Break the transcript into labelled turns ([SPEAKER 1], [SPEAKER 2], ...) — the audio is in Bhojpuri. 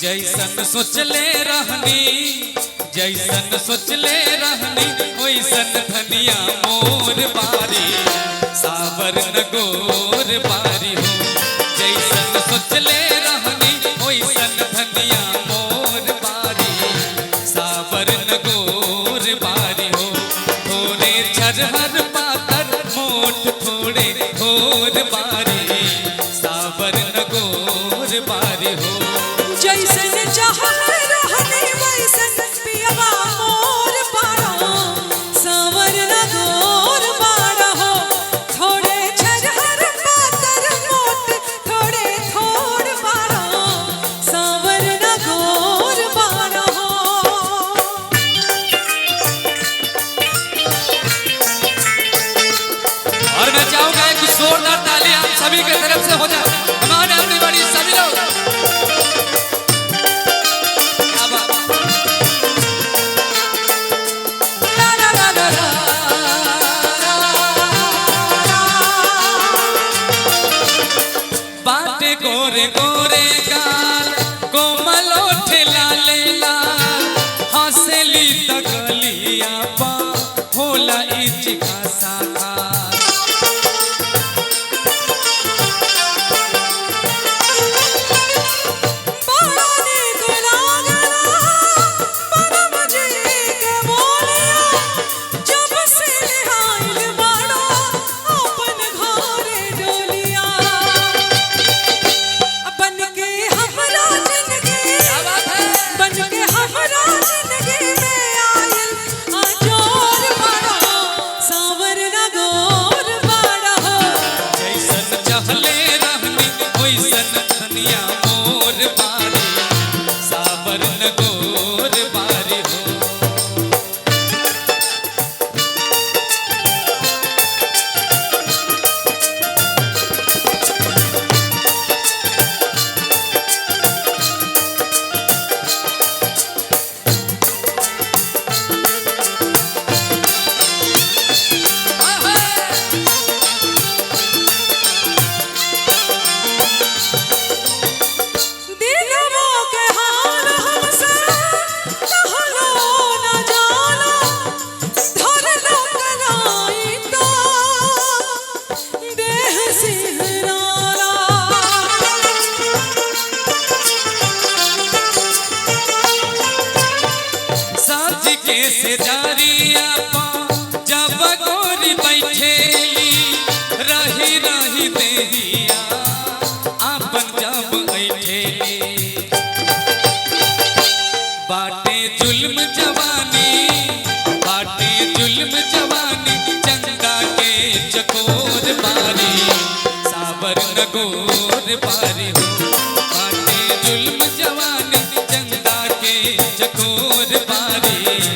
[SPEAKER 1] जैसन सोचले रहनी जैसन सोचले रहनी वैसन धनिया मोर बारी सावर न गोर बारी हो। जैसन सोचले रहनी वैसन धनिया मोर बारी सावर न गोर बारी हो। थोड़े छरहर पातर मोट थोड़े घोर बारी सावर न गोर बारी हो।
[SPEAKER 2] जैसन चाहत रहनी वैसन पियवा मोर बाड़ा सावर न गोर बाड़ा हो। थोड़े छरहर पातर मोट थोड़े थोड़ बाड़ा सावर न गोर बाड़ा हो।
[SPEAKER 1] और मैं चाहूंगा एक जोरदार ताली आप सभी की तरफ से हो जाए। हमारे एवरीबॉडी सभी लोग बाटे गोरे गोरे गाल कोमल ओठे लाले लाल हंसली तगलिया पा होला इच खासा खाल। से जारिया पा जब गोरी बैठेली रही रही देहिया आपन जब ऐठेली। बाटे जुल्म जवानी चंदा के चकोर बारी सावर न गोर बारी हो। बाटे जुल्म जवानी चंदा के चकोर बारी